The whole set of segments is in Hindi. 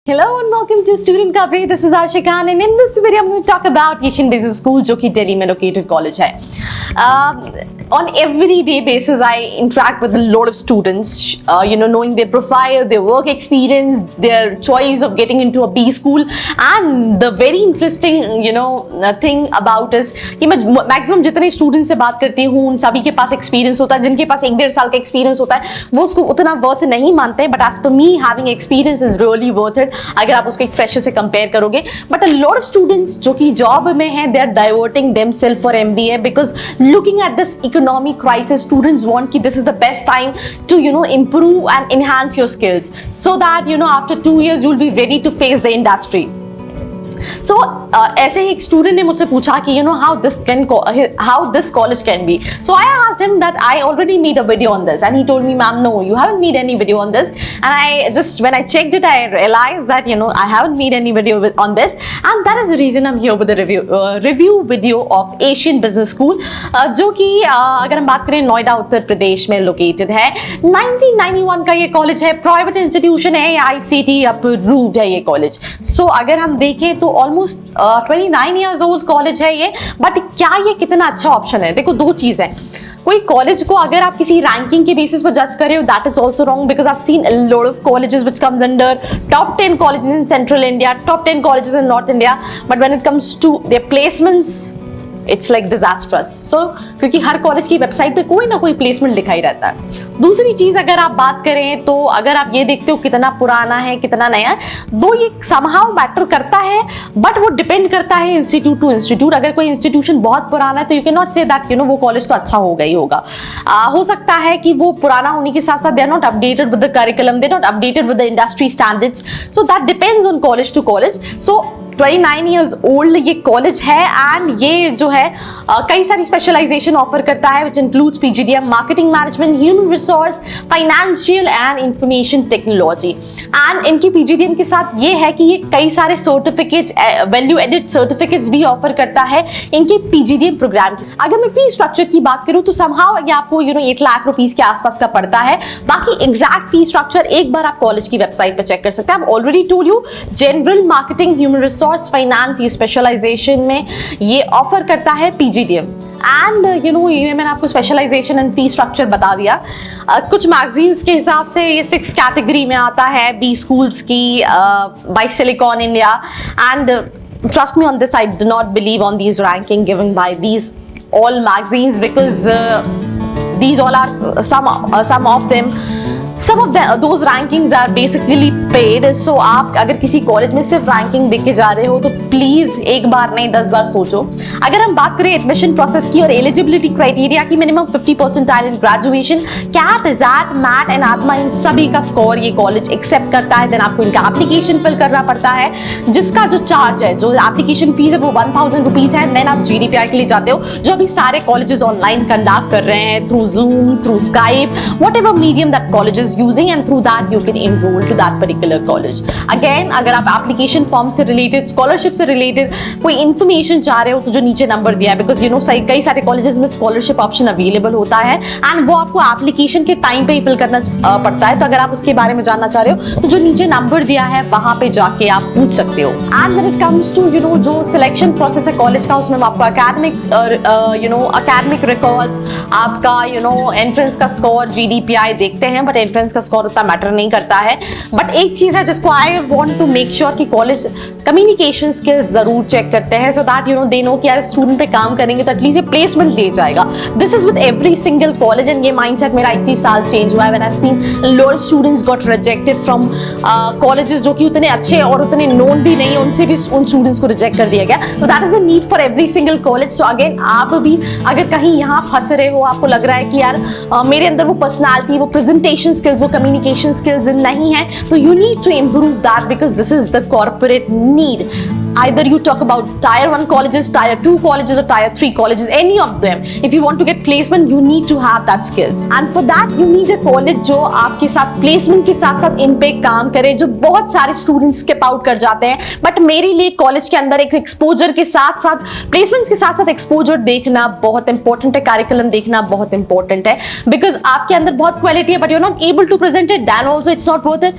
Hello and welcome to Student Coverage. This is Arshika and in this video I'm going to talk about Asian Business School जो कि दिल्ली में located college है. On everyday basis I interact with a lot of students, knowing their profile, their work experience, their choice of getting into a B school, and the very interesting thing about is कि मैं maximum जितने students से बात करती हूँ उन सभी के पास experience होता है. जिनके पास 1-1.5 साल का experience होता है वो उसको उतना worth नहीं मानते, but as per me having experience is really worth it अगर आप उसको एक फ्रेशर से कंपेयर करोगे. But a lot of students जो कि जॉब में हैं they are diverting themselves for MBA because looking at this economic crisis students want कि this is the best time to improve and enhance your skills so that after 2 years you'll be ready to face the industry. So ऐसे ही एक स्टूडेंट ने मुझसे पूछा कि how this college can be. So I asked him that I already made a video on this and he told me, ma'am, no, you haven't made any video on this. And when I checked it, I realized that I haven't made any video on this, and that is the reason I'm here with the review video of Asian Business School, जो कि अगर हम बात करें नोएडा उत्तर प्रदेश में लोकेटेड है. 1991 का ये कॉलेज है, प्राइवेट इंस्टीट्यूशन है, ICT अप्रूव्ड है ये कॉलेज. सो अगर हम देखें तो ऑलमोस्ट 29 years old कॉलेज है ये. बट क्या ये कितना अच्छा ऑप्शन है? देखो दो चीज है. कोई कॉलेज को अगर आप किसी रैंकिंग के बेसिस पर जज कर रहे हो that is also wrong because I have seen a lot of colleges which comes under top 10 colleges in central India, top 10 colleges in north India, but when it comes to their placements it's like disastrous. So क्योंकि हर कॉलेज की वेबसाइट पे कोई ना कोई प्लेसमेंट लिखा ही रहता है. दूसरी चीज अगर आप बात करें तो अगर आप ये देखते हो कितना पुराना है कितना नया है, दो ये समहाउ मैटर करता है बट वो डिपेंड करता है इंस्टीट्यूट टू इंस्टीट्यूट. अगर कोई इंस्टीट्यूशन बहुत पुराना है तो you can not say that वो कॉलेज तो अच्छा होगा ही होगा. हो सकता है कि वो पुराना होने के साथ साथ they are not updated with the curriculum, they are not updated with the industry standards. So that depends on college to college. So 29 years old ये कॉलेज है एंड ये जो है कई सारी स्पेशलाइजेशन ऑफर करता है which includes PGDM, marketing management, human resource, financial and information technology. And इनकी PGDM के साथ ये है कि ये कई सारे सर्टिफिकेट्स, वैल्यू एडिड सर्टिफिकेट्स भी ऑफर करता है इनके PGDM प्रोग्राम की. अगर मैं फी स्ट्रक्चर की बात करूं तो समहाउ ये आपको 8 लाख रुपीस के आसपास का पड़ता है. बाकी एग्जैक्ट फी स्ट्रक्चर एक बार आप कॉलेज की वेबसाइट पर चेक कर सकते हैं. I already told you general, marketing, human resource, finance, ये स्पेशलाइजेशन में ये ऑफर करता है PGDM. एंड ये मैंने आपको स्पेशलाइजेशन एंड फी स्ट्रक्चर बता दिया. कुछ मैगजीन्स के हिसाब से ये 6 कैटेगरी में आता है B स्कूल्स की by silicon India. And trust me on this, I do not believe on these ranking given by these all magazines because these all are some of those rankings are basically paid. So आप अगर किसी कॉलेज में सिर्फ रैंकिंग देख के जा रहे हो तो प्लीज एक बार नहीं 10 बार सोचो. अगर हम बात करें एडमिशन प्रोसेस की और एलिजिबिलिटी क्राइटेरिया की, minimum 50 percentile in graduation, CAT, XAT, MAT and ATMA, इन सभी का स्कोर ये कॉलेज एक्सेप्ट करता है. देन आपको इनका एप्लीकेशन फिल करना पड़ता है जिसका जो चार्ज है, जो एप्लीकेशन फीस है वो 1000 रुपीज है. देन आप GDPI के लिए जाते हो जो अभी सारे कॉलेजेस ऑनलाइन कंडक्ट कर रहे हैं through Zoom, through Skype, whatever medium that college is using, and through that you can enroll to that particular college. Again, अगर आप एप्लीकेशन फॉर्म से रिलेटेड, स्कॉलरशिप से रिलेटेड कोई इन्फॉर्मेशन चाह रहे हो तो जो नीचे नंबर दिया है, बिकॉज कई सारे कॉलेजेस में स्कॉलरशिप ऑप्शन अवेलेबल होता है एंड वो आपको एप्लीकेशन के टाइम पे ही फिल करना पड़ता है. तो अगर आप उसके बारे में जानना चाह रहे हो तो जो नीचे नंबर दिया है वहां पे जाके आप पूछ सकते हो. And when it comes to जो सिलेक्शन प्रोसेस है कॉलेज का, उसमें आपको अकेडमिक रिकॉर्ड्स, आपका एंट्रेंस का स्कोर, GDPI देखते हैं, बट एंट्रेंस का स्कोर उतना मैटर नहीं करता है. बट एक चीज है जिसको I want to make sure कि कॉलेज कम्युनिकेशन स्किल्स जरूर चेक करते हैं, सो दैट दे नो कि यार स्टूडेंट पे काम करेंगे तो एटलीस्ट ये प्लेसमेंट ले जाएगा. This is with every single college and ये माइंडसेट मेरा इसी साल चेंज हुआ है. When I have seen lot of students got rejected from colleges जो कि उतने अच्छे और उतने नोन भी नहीं, उनसे भी उन स्टूडेंट्स को रिजेक्ट कर दिया गया. तो that is a need for every single college. So again आप भी अगर कहीं यहाँ फंस रहे हो, आपको लग रहा है कि यार मेरे अंदर वो पर्सनैलिटी, वो प्रेजेंटेशन स्किल्स, वो कम्युनिकेशन स्किल्स नहीं है, तो you need to improve that because this is the corporate need. either you talk about tier 1 colleges, tier 2 colleges or tier 3 colleges, any of them, if you want to get placement, you need to have that skills, and for that you need a college जो आपके साथ placement के साथ साथ इन पे काम करे, जो बहुत सारे स्टूडेंट्स स्किप आउट कर जाते हैं। बट मेरे लिए कॉलेज के अंदर एक एक्सपोजर के साथ साथ प्लेसमेंट्स के साथ साथ एक्सपोजर देखना बहुत इंपॉर्टेंट है, कैरिकुलम देखना बहुत इंपॉर्टेंट है, बिकॉज आपके अंदर बहुत क्वालिटी है but you are not able to present it, then also it's not worth it,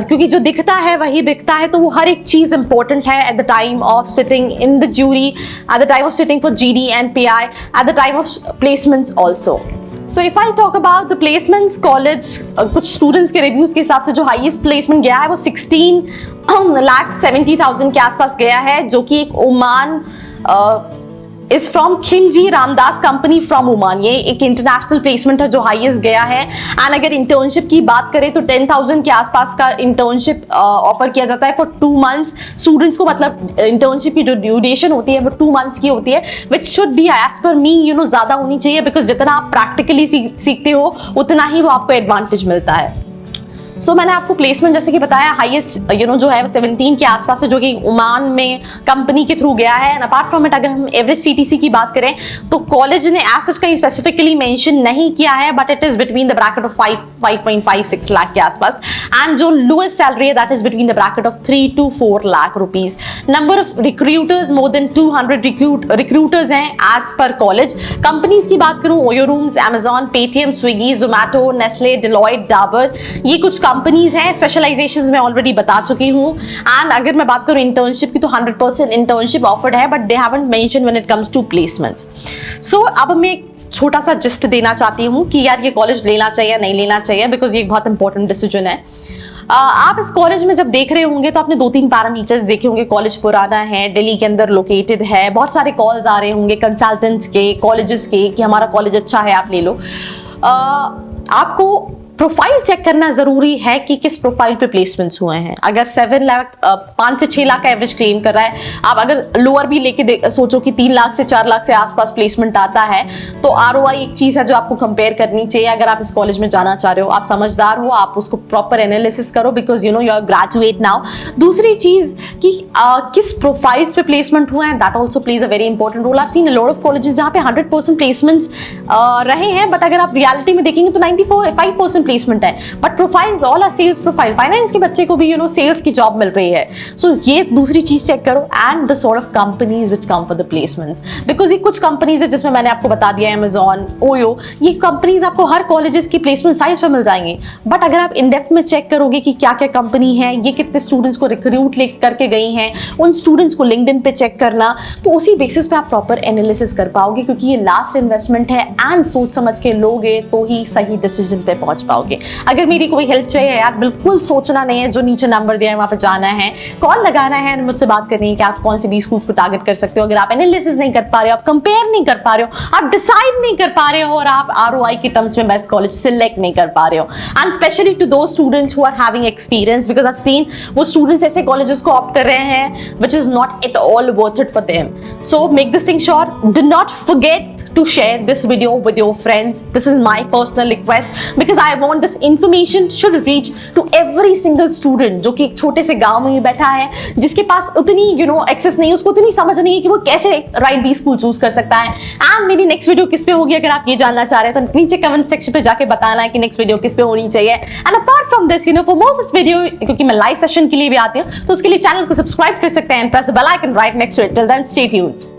क्योंकि जो दिखता है वही बिकता है। तो वो हर एक चीज इंपॉर्टेंट है at the time of sitting in the jury, at the time of sitting for GD and PI, at the time of placements also. So if I talk about the placements, college कुछ स्टूडेंट्स के रिव्यूज के हिसाब से जो हाईएस्ट प्लेसमेंट गया है वो 16,70,000 के आसपास गया है, जो कि एक Oman is from Khimji Ramdas company from Oman. ये एक इंटरनेशनल प्लेसमेंट है जो हाईएस्ट गया है। एंड अगर इंटर्नशिप की बात करें तो 10,000 के आसपास का इंटर्नशिप ऑफर किया जाता है फॉर 2 months स्टूडेंट्स को। मतलब इंटर्नशिप की जो ड्यूरेशन होती है वो 2 months की होती है, which should be as per मी ज्यादा होनी चाहिए, बिकॉज जितना आप प्रैक्टिकली सीखते हो उतना ही वो आपको एडवांटेज मिलता है। सो मैंने आपको प्लेसमेंट जैसे कि बताया हाईएस्ट जो है वो 17 के आसपास है, जो कि ओमान में कंपनी के थ्रू गया है। एंड अपार्ट फ्रॉम इट अगर हम एवरेज CTC की बात करें तो कॉलेज ने एज सच कहीं स्पेसिफिकली मेंशन नहीं किया है, but it is between the bracket of 5.56 lakh के आसपास। एंड जो लोएस्ट सैलरी है that is between the bracket of 3 to 4 lakh rupees. Number of recruiters more than 200 recruiters हैं एज पर कॉलेज। कंपनीज की बात करूं OYO rooms, Amazon, Paytm, Swiggy, Zomato, Nestle, Deloitte, Dabur, ये कुछ कंपनीज हैं। स्पेशलाइजेशंस मैं ऑलरेडी बता चुकी हूँ। एंड अगर मैं बात करूँ इंटर्नशिप की तो 100% इंटर्नशिप ऑफर्ड है, but they haven't mention when it comes to placements. So अब मैं एक छोटा सा जिस्ट देना चाहती हूँ कि यार ये कॉलेज लेना चाहिए नहीं लेना चाहिए, बिकॉज ये एक बहुत इंपॉर्टेंट डिसीजन है। आप इस कॉलेज में जब देख रहे होंगे तो आपने 2-3 पैरामीटर्स देखे होंगे। कॉलेज पुराना है, दिल्ली के अंदर लोकेटेड है, बहुत सारे कॉल्स आ रहे होंगे कंसल्टेंट्स के, कॉलेजेस के कि हमारा कॉलेज अच्छा है आप ले लो। आपको प्रोफाइल चेक करना जरूरी है कि किस प्रोफाइल पे प्लेसमेंट्स हुए हैं। अगर 5 से 6 लाख का एवरेज क्लेम कर रहा है, आप अगर लोअर भी लेके सोचो कि 3 लाख से 4 लाख से आसपास प्लेसमेंट आता है, तो ROI एक चीज है जो आपको कंपेयर करनी चाहिए। अगर आप इस कॉलेज में जाना चाह रहे हो, आप समझदार हो, आप उसको प्रॉपर एनालिसिस करो, because you are graduate now. दूसरी चीज कि किस प्रोफाइल्स पे प्लेसमेंट हुए हैं, that also plays a very important role. I have seen a lot of colleges जहाँ पे 100% प्लेसमेंट्स रहे हैं, बट अगर आप रियलिटी में देखेंगे तो 95% प्लेसमेंट है, but profiles all are sales profile. Finance के बच्चे को भी सेल्स की जॉब मिल रही है। सो ये दूसरी चीज चेक करो। And the sort of companies which come for the placements, because ये कुछ कंपनीज है जिसमें मैंने आपको बता दिया Amazon, ओयो, ये कंपनीज आपको हर कॉलेजेस की प्लेसमेंट साइज पे मिल जाएंगी। बट अगर आप इन डेप्थ में चेक करोगे कि क्या क्या कंपनी है, ये कितने स्टूडेंट्स को रिक्रूट करके गई हैं, उन स्टूडेंट्स को लिंक्डइन पे चेक करना, तो उसी बेसिस पे आप प्रॉपर एनालिसिस कर पाओगे, क्योंकि ये लास्ट इन्वेस्टमेंट है। एंड सोच समझ के लोगे तो ही सही डिसीजन पे पहुंच पाओगे। अगर मेरी कोई हेल्प चाहिए यार, बिल्कुल सोचना नहीं है, जो नीचे नंबर दिया है वहां पे जाना है, कॉल लगाना है, मुझसे बात करनी है कि आप कौन से भी स्कूल्स को टारगेट कर सकते हो। अगर आप एनालिसिस नहीं कर पा रहे हो, आप कंपेयर नहीं कर पा रहे हो, आप डिसाइड नहीं कर पा रहे हो, और आप ROI के टर्म्स में बेस्ट कॉलेज सिलेक्ट नहीं कर पा रहे हो, एंड स्पेशली टू दो students who are having experience, because I have seen वो स्टूडेंट्स ऐसे कॉलेजेस को ऑप्ट कर रहे हैं which is not at all worth it for them. So make this thing sure, do not forget to share this video with your friends. This is my personal request, because I want this information should reach to every single student जो कि एक छोटे से गांव में बैठा है, जिसके पास उतनी एक्सेस नहीं है, उसको उतनी समझ नहीं है कि वो कैसे राइट बी स्कूल चूज कर सकता है। एंड मेरी नेक्स्ट वीडियो किस पे होगी, अगर आप ये जानना चाह रहे हैं तो नीचे कमेंट सेक्शन पे जाके बताना है कि नेक्स्ट वीडियो किस पे होनी चाहिए। And apart from this for more such video, क्योंकि मैं लाइव सेशन के लिए भी आती हूँ, तो उसके लिए चैनल को सब्सक्राइब कर सकते हैं and press the bell icon right next to it. Till then stay tuned.